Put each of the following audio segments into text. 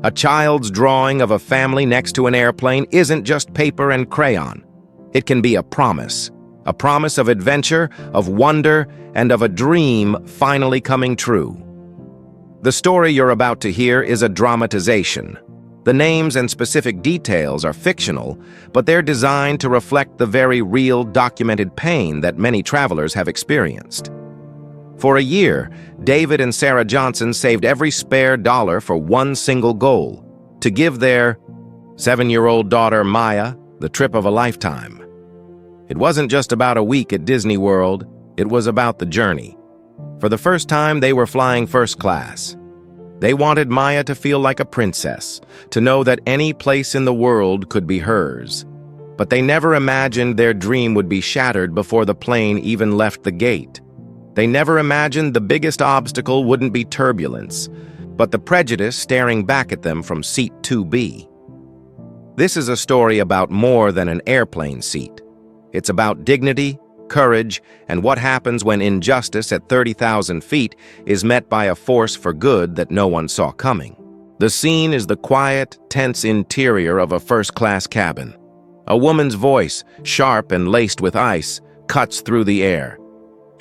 A child's drawing of a family next to an airplane isn't just paper and crayon. It can be a promise of adventure, of wonder, and of a dream finally coming true. The story you're about to hear is a dramatization. The names and specific details are fictional, but they're designed to reflect the very real documented pain that many travelers have experienced. For a year, David and Sarah Johnson saved every spare dollar for one single goal: to give their 7-year-old daughter, Maya, the trip of a lifetime. It wasn't just about a week at Disney World, it was about the journey. For the first time, they were flying first class. They wanted Maya to feel like a princess, to know that any place in the world could be hers. But they never imagined their dream would be shattered before the plane even left the gate. They never imagined the biggest obstacle wouldn't be turbulence, but the prejudice staring back at them from seat 2B. This is a story about more than an airplane seat. It's about dignity, courage, and what happens when injustice at 30,000 feet is met by a force for good that no one saw coming. The scene is the quiet, tense interior of a first-class cabin. A woman's voice, sharp and laced with ice, cuts through the air.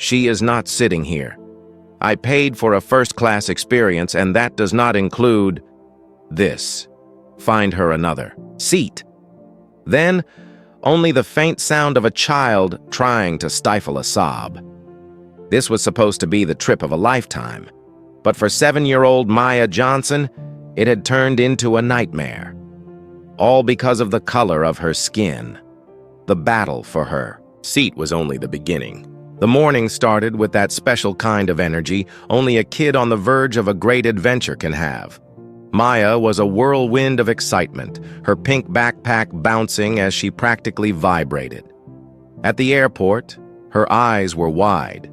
She is not sitting here. I paid for a first-class experience, and that does not include this. Find her another seat. Then, only the faint sound of a child trying to stifle a sob. This was supposed to be the trip of a lifetime, but for 7-year-old Maya Johnson, it had turned into a nightmare. All because of the color of her skin. The battle for her seat was only the beginning. The morning started with that special kind of energy only a kid on the verge of a great adventure can have. Maya was a whirlwind of excitement, her pink backpack bouncing as she practically vibrated. At the airport, her eyes were wide,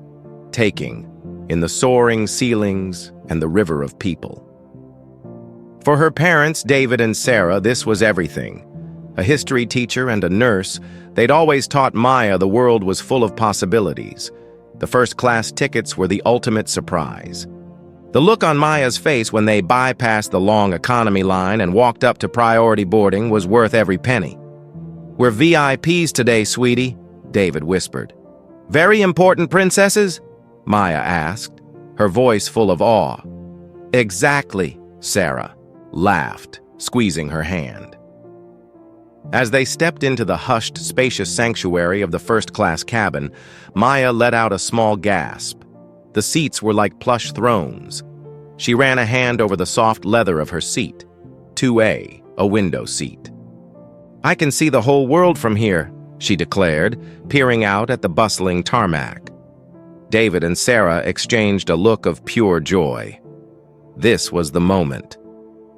taking in the soaring ceilings and the river of people. For her parents, David and Sarah, this was everything. A history teacher and a nurse, they'd always taught Maya the world was full of possibilities. The first-class tickets were the ultimate surprise. The look on Maya's face when they bypassed the long economy line and walked up to priority boarding was worth every penny. "We're VIPs today, sweetie," David whispered. "Very important princesses?" Maya asked, her voice full of awe. "Exactly," Sarah laughed, squeezing her hand. As they stepped into the hushed, spacious sanctuary of the first-class cabin, Maya let out a small gasp. The seats were like plush thrones. She ran a hand over the soft leather of her seat. 2A, a window seat. "I can see the whole world from here," she declared, peering out at the bustling tarmac. David and Sarah exchanged a look of pure joy. This was the moment.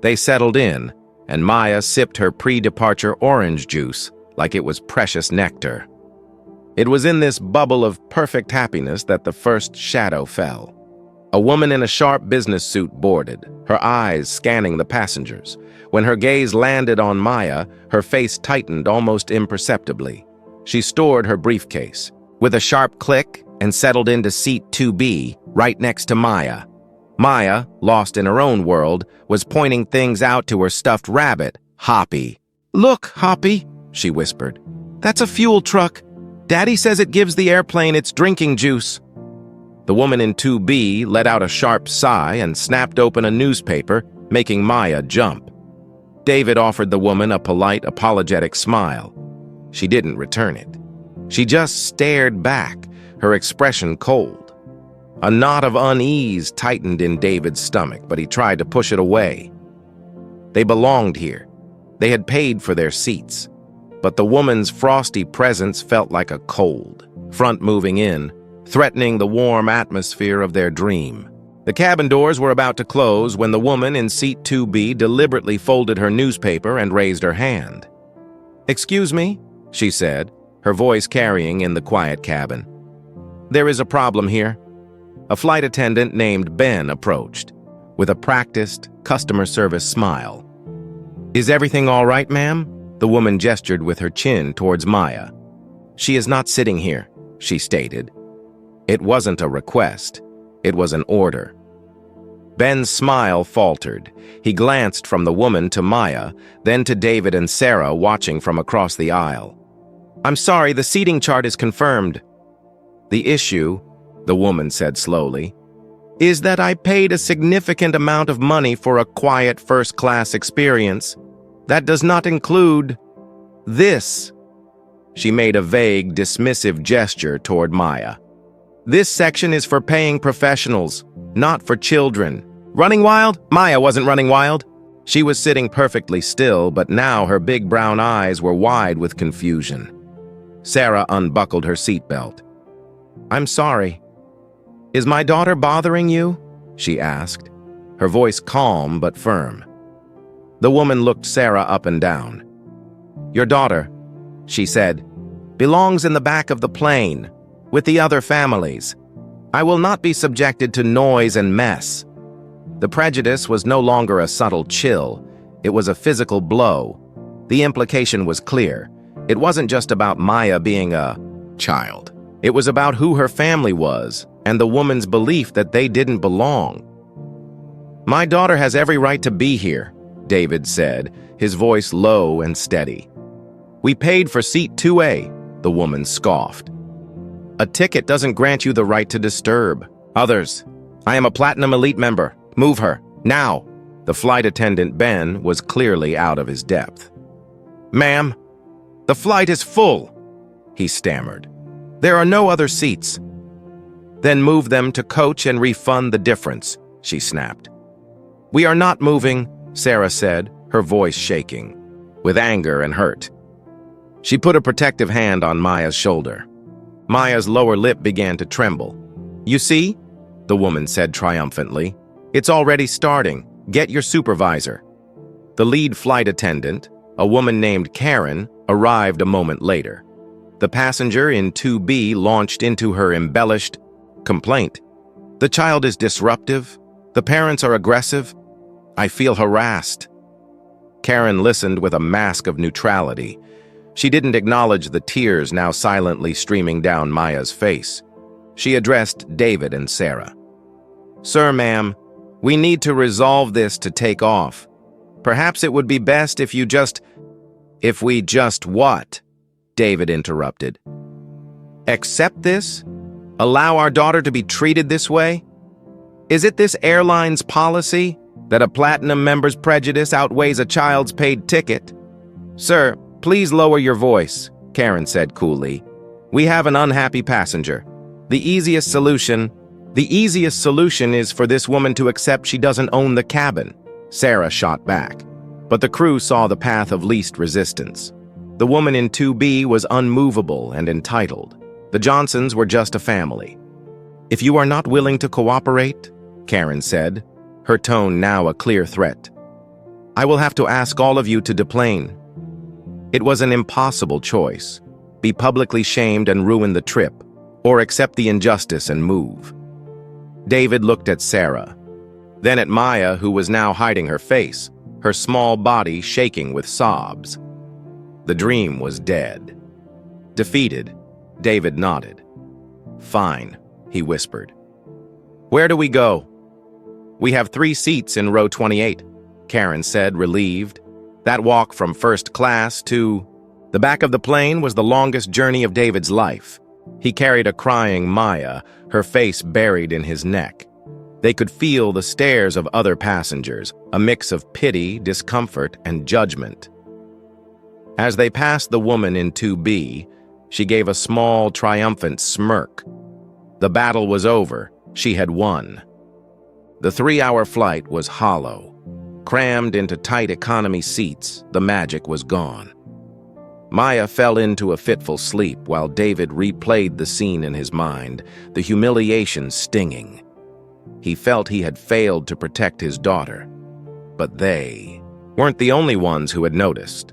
They settled in, and Maya sipped her pre-departure orange juice like it was precious nectar. It was in this bubble of perfect happiness that the first shadow fell. A woman in a sharp business suit boarded, her eyes scanning the passengers. When her gaze landed on Maya, her face tightened almost imperceptibly. She stored her briefcase with a sharp click and settled into seat 2B, right next to Maya. Maya, lost in her own world, was pointing things out to her stuffed rabbit, Hoppy. "Look, Hoppy," she whispered. "That's a fuel truck. Daddy says it gives the airplane its drinking juice." The woman in 2B let out a sharp sigh and snapped open a newspaper, making Maya jump. David offered the woman a polite, apologetic smile. She didn't return it. She just stared back, her expression cold. A knot of unease tightened in David's stomach, but he tried to push it away. They belonged here. They had paid for their seats. But the woman's frosty presence felt like a cold front moving in, threatening the warm atmosphere of their dream. The cabin doors were about to close when the woman in seat 2B deliberately folded her newspaper and raised her hand. "Excuse me," she said, her voice carrying in the quiet cabin. "There is a problem here." A flight attendant named Ben approached, with a practiced, customer service smile. "Is everything all right, ma'am?" The woman gestured with her chin towards Maya. "She is not sitting here," she stated. It wasn't a request. It was an order. Ben's smile faltered. He glanced from the woman to Maya, then to David and Sarah watching from across the aisle. "I'm sorry, the seating chart is confirmed." "The issue," the woman said slowly, "is that I paid a significant amount of money for a quiet first-class experience. That does not include this." She made a vague, dismissive gesture toward Maya. "This section is for paying professionals, not for children." "Running wild?" Maya wasn't running wild. She was sitting perfectly still, but now her big brown eyes were wide with confusion. Sarah unbuckled her seatbelt. "I'm sorry. Is my daughter bothering you?" she asked, her voice calm but firm. The woman looked Sarah up and down. "Your daughter," she said, "belongs in the back of the plane, with the other families. I will not be subjected to noise and mess." The prejudice was no longer a subtle chill. It was a physical blow. The implication was clear. It wasn't just about Maya being a child. It was about who her family was and the woman's belief that they didn't belong. "My daughter has every right to be here," David said, his voice low and steady. "We paid for seat 2A, the woman scoffed. "A ticket doesn't grant you the right to disturb others. I am a Platinum Elite member. Move her, now." The flight attendant, Ben, was clearly out of his depth. "Ma'am, the flight is full," he stammered. "There are no other seats." "Then move them to coach and refund the difference," she snapped. "We are not moving," Sarah said, her voice shaking, with anger and hurt. She put a protective hand on Maya's shoulder. Maya's lower lip began to tremble. "You see?" the woman said triumphantly. "It's already starting. Get your supervisor." The lead flight attendant, a woman named Karen, arrived a moment later. The passenger in 2B launched into her embellished complaint. "The child is disruptive. The parents are aggressive. I feel harassed." Karen listened with a mask of neutrality. She didn't acknowledge the tears now silently streaming down Maya's face. She addressed David and Sarah. "Sir, ma'am, we need to resolve this to take off. Perhaps it would be best if you just—" "If we just what?" David interrupted. "Accept this? Allow our daughter to be treated this way? Is it this airline's policy that a Platinum member's prejudice outweighs a child's paid ticket?" "Sir, please lower your voice," Karen said coolly. "We have an unhappy passenger. The easiest solution is for this woman to accept she doesn't own the cabin," Sarah shot back. But the crew saw the path of least resistance. The woman in 2B was unmovable and entitled. The Johnsons were just a family. "If you are not willing to cooperate," Karen said, her tone now a clear threat, "I will have to ask all of you to deplane." It was an impossible choice: be publicly shamed and ruin the trip, or accept the injustice and move. David looked at Sarah, then at Maya, who was now hiding her face, her small body shaking with sobs. The dream was dead. Defeated, David nodded. "Fine," he whispered. "Where do we go?" "We have 3 seats in row 28, Karen said, relieved. That walk from first class to the back of the plane was the longest journey of David's life. He carried a crying Maya, her face buried in his neck. They could feel the stares of other passengers, a mix of pity, discomfort, and judgment. As they passed the woman in 2B, she gave a small, triumphant smirk. The battle was over. She had won. The 3-hour flight was hollow. Crammed into tight economy seats, the magic was gone. Maya fell into a fitful sleep while David replayed the scene in his mind, the humiliation stinging. He felt he had failed to protect his daughter. But they weren't the only ones who had noticed.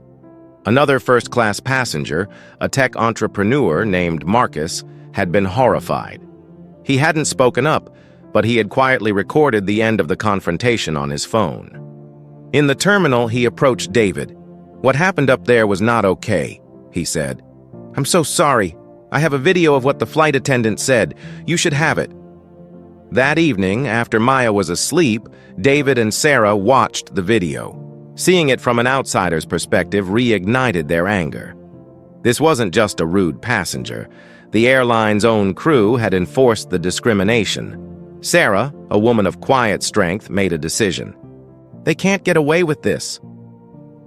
Another first-class passenger, a tech entrepreneur named Marcus, had been horrified. He hadn't spoken up, but he had quietly recorded the end of the confrontation on his phone. In the terminal, he approached David. "What happened up there was not okay," he said. "I'm so sorry. I have a video of what the flight attendant said. You should have it." That evening, after Maya was asleep, David and Sarah watched the video. Seeing it from an outsider's perspective reignited their anger. This wasn't just a rude passenger. The airline's own crew had enforced the discrimination. Sarah, a woman of quiet strength, made a decision. They can't get away with this.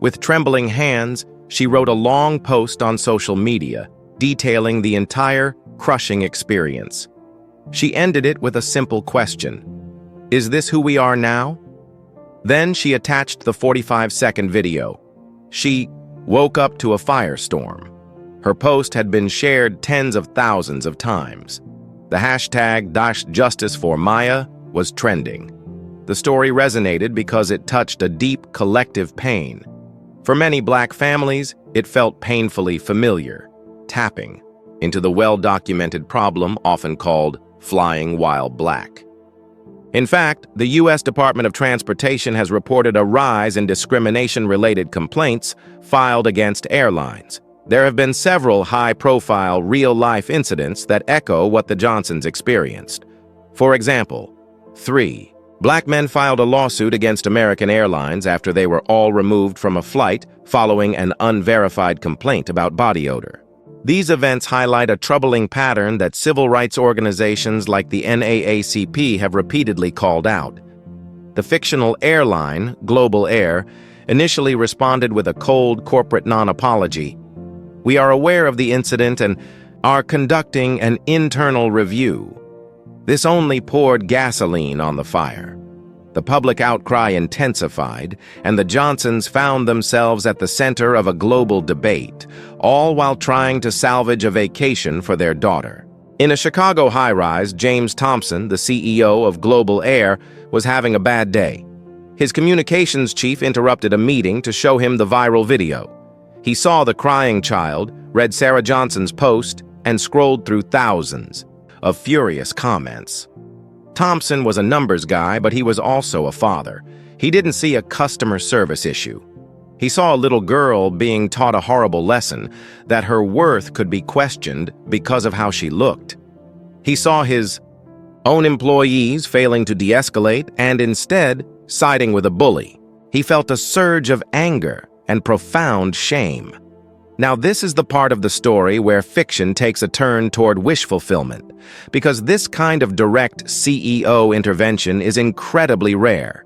With trembling hands, she wrote a long post on social media, detailing the entire crushing experience. She ended it with a simple question. Is this who we are now? Then she attached the 45-second video. She woke up to a firestorm. Her post had been shared tens of thousands of times. The hashtag #JusticeForMaya was trending. The story resonated because it touched a deep collective pain. For many Black families, it felt painfully familiar, tapping into the well-documented problem often called flying while Black. In fact, the U.S. Department of Transportation has reported a rise in discrimination-related complaints filed against airlines. There have been several high-profile, real-life incidents that echo what the Johnsons experienced. For example, 3 Black men filed a lawsuit against American Airlines after they were all removed from a flight following an unverified complaint about body odor. These events highlight a troubling pattern that civil rights organizations like the NAACP have repeatedly called out. The fictional airline, Global Air, initially responded with a cold corporate non-apology. We are aware of the incident and are conducting an internal review. This only poured gasoline on the fire. The public outcry intensified, and the Johnsons found themselves at the center of a global debate, all while trying to salvage a vacation for their daughter. In a Chicago high-rise, James Thompson, the CEO of Global Air, was having a bad day. His communications chief interrupted a meeting to show him the viral video. He saw the crying child, read Sarah Johnson's post, and scrolled through thousands of furious comments. Thompson was a numbers guy, but he was also a father. He didn't see a customer service issue. He saw a little girl being taught a horrible lesson, that her worth could be questioned because of how she looked. He saw his own employees failing to de-escalate and instead siding with a bully. He felt a surge of anger and profound shame. Now, this is the part of the story where fiction takes a turn toward wish fulfillment, because this kind of direct CEO intervention is incredibly rare.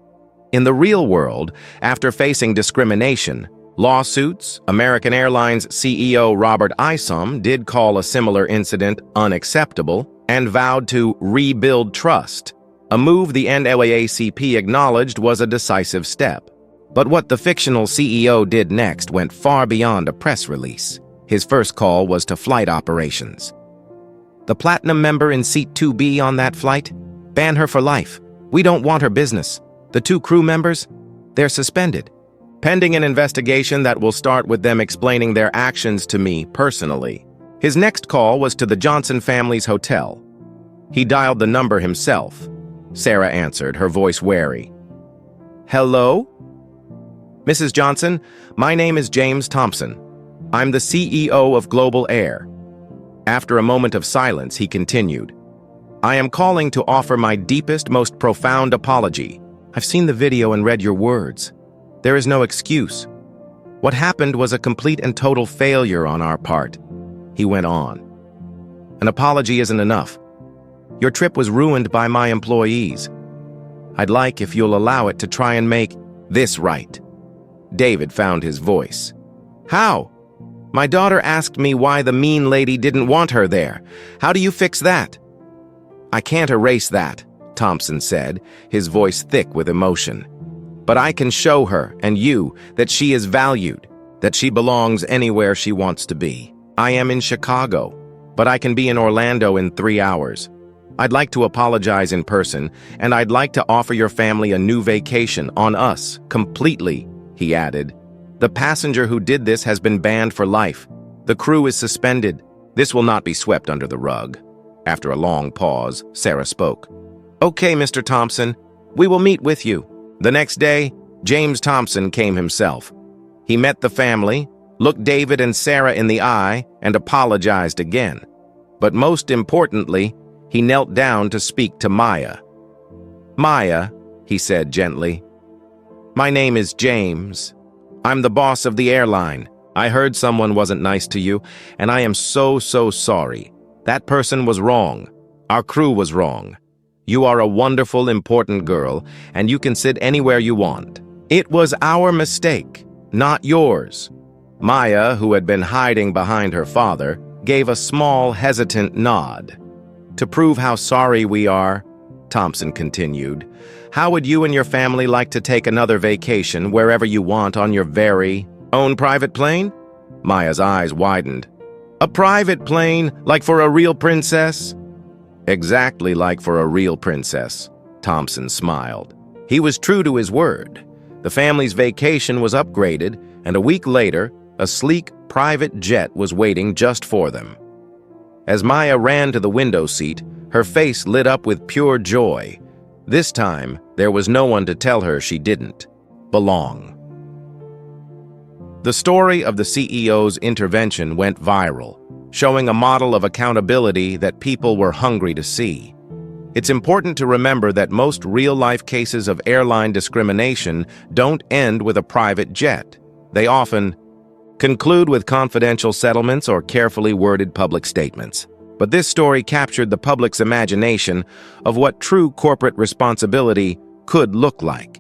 In the real world, after facing discrimination, lawsuits, American Airlines CEO Robert Isom did call a similar incident unacceptable and vowed to rebuild trust, a move the NAACP acknowledged was a decisive step. But what the fictional CEO did next went far beyond a press release. His first call was to flight operations. The platinum member in seat 2B on that flight? Ban her for life. We don't want her business. The 2 crew members? They're suspended. Pending an investigation that will start with them explaining their actions to me personally. His next call was to the Johnson family's hotel. He dialed the number himself. Sarah answered, her voice wary. Hello? Mrs. Johnson, my name is James Thompson. I'm the CEO of Global Air. After a moment of silence, he continued. I am calling to offer my deepest, most profound apology. I've seen the video and read your words. There is no excuse. What happened was a complete and total failure on our part. He went on. An apology isn't enough. Your trip was ruined by my employees. I'd like, if you'll allow it, to try and make this right. David found his voice. How? My daughter asked me why the mean lady didn't want her there. How do you fix that? I can't erase that, Thompson said, his voice thick with emotion. But I can show her, and you, that she is valued, that she belongs anywhere she wants to be. I am in Chicago, but I can be in Orlando in 3 hours. I'd like to apologize in person, and I'd like to offer your family a new vacation on us, completely, he added. The passenger who did this has been banned for life. The crew is suspended. This will not be swept under the rug. After a long pause, Sarah spoke. Okay, Mr. Thompson, we will meet with you. The next day, James Thompson came himself. He met the family, looked David and Sarah in the eye, and apologized again. But most importantly, he knelt down to speak to Maya, "Maya," he said gently. "My name is James. I'm the boss of the airline. I heard someone wasn't nice to you, and I am so sorry. That person was wrong. Our crew was wrong. You are a wonderful, important girl, and you can sit anywhere you want. It was our mistake, not yours." Maya, who had been hiding behind her father, gave a small, hesitant nod. "To prove how sorry we are," Thompson continued, "how would you and your family like to take another vacation wherever you want on your very own private plane?" Maya's eyes widened. "A private plane, like for a real princess?" "Exactly like for a real princess," Thompson smiled. He was true to his word. The family's vacation was upgraded, and a week later, a sleek private jet was waiting just for them. As Maya ran to the window seat, her face lit up with pure joy. This time, there was no one to tell her she didn't belong. The story of the CEO's intervention went viral, showing a model of accountability that people were hungry to see. It's important to remember that most real-life cases of airline discrimination don't end with a private jet. They often conclude with confidential settlements or carefully worded public statements. But this story captured the public's imagination of what true corporate responsibility could look like.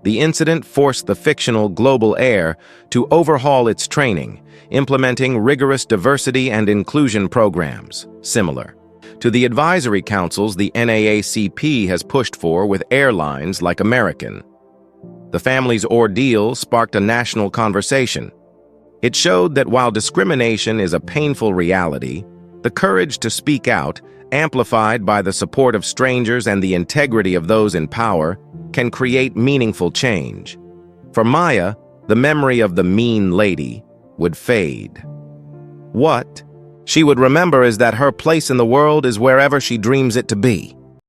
The incident forced the fictional Global Air to overhaul its training, implementing rigorous diversity and inclusion programs, similar to the advisory councils the NAACP has pushed for with airlines like American. The family's ordeal sparked a national conversation. It showed that while discrimination is a painful reality, the courage to speak out, amplified by the support of strangers and the integrity of those in power, can create meaningful change. For Maya, the memory of the mean lady would fade. What she would remember is that her place in the world is wherever she dreams it to be.